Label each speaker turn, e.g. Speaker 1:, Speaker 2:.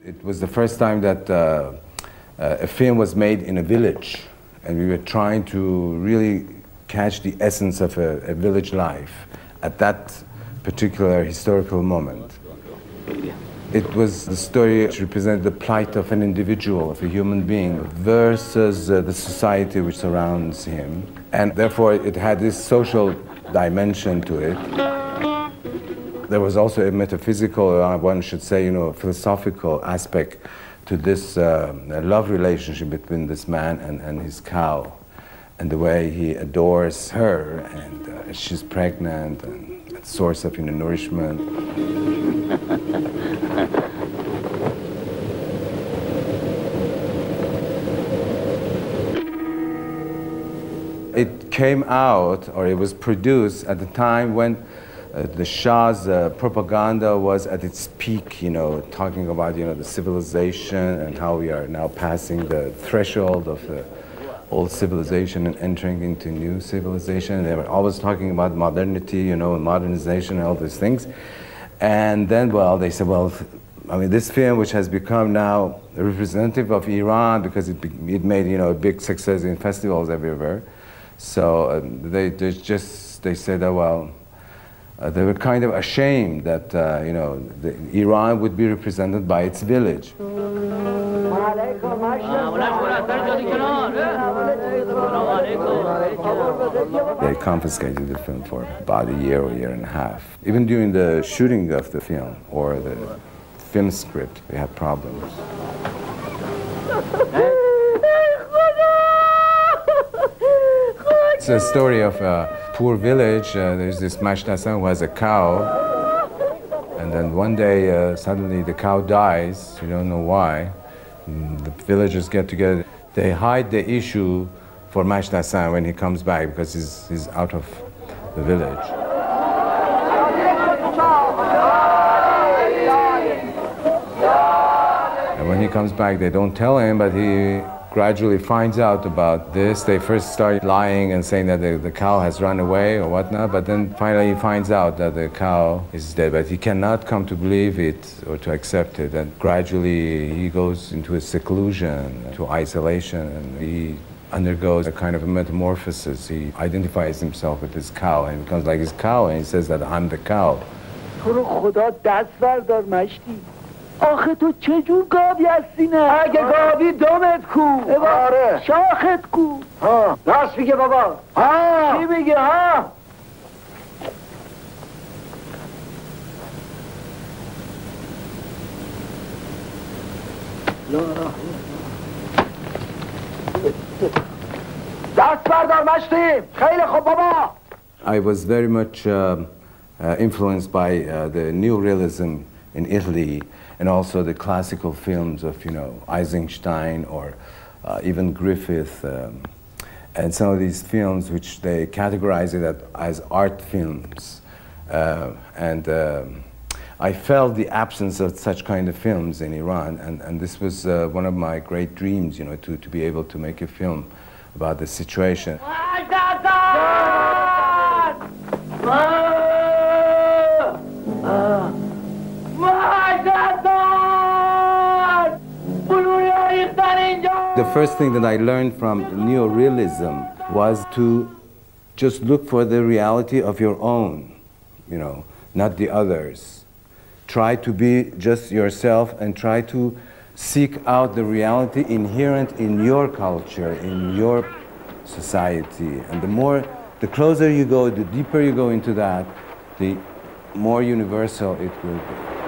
Speaker 1: It was the first time that a film was made in a village, and we were trying to really catch the essence of a village life at that particular historical moment. It was the story which represented the plight of an individual, of a human being, versus the society which surrounds him. And therefore, it had this social dimension to it. There was also a metaphysical, one should say, philosophical aspect to this love relationship between this man and his cow, and the way he adores her, and she's pregnant, and a source of nourishment. It came out, or it was produced at the time when the Shah's propaganda was at its peak, talking about, the civilization and how we are now passing the threshold of the old civilization and entering into new civilization. And they were always talking about modernity, and modernization and all these things. And then, they said, this film, which has become now representative of Iran because it made, a big success in festivals everywhere. So they said that, they were kind of ashamed that, Iran would be represented by its village. They confiscated the film for about a year or year and a half. Even during the shooting of the film or the film script, they had problems. It's a story of a poor village. There's this Mashtasan who has a cow, and then one day suddenly the cow dies. You don't know why. The villagers get together. They hide the issue for Mashtasan when he comes back because he's out of the village. And when he comes back, they don't tell him, but he gradually finds out about this. They first start lying and saying that the cow has run away or whatnot, but then finally he finds out that the cow is dead, but he cannot come to believe it or to accept it. And gradually he goes into a seclusion, to isolation, and he undergoes a kind of a metamorphosis. He identifies himself with his cow and becomes like his cow, and he says that I'm the cow.
Speaker 2: آخه تو چجور گاوی هستی نه؟ اگه گاوی دمت کو آره شاخت کو ها راست میگه بابا ها چی میگه ها؟ دست بردار مشتی خیلی خوب بابا.
Speaker 1: I was very much influenced by the new realism in Italy, and also the classical films of, Eisenstein or even Griffith, and some of these films which they categorize it as art films. I felt the absence of such kind of films in Iran, and this was one of my great dreams, to be able to make a film about the situation. The first thing that I learned from neorealism was to just look for the reality of your own, not the others. Try to be just yourself and try to seek out the reality inherent in your culture, in your society. And the closer you go, the deeper you go into that, the more universal it will be.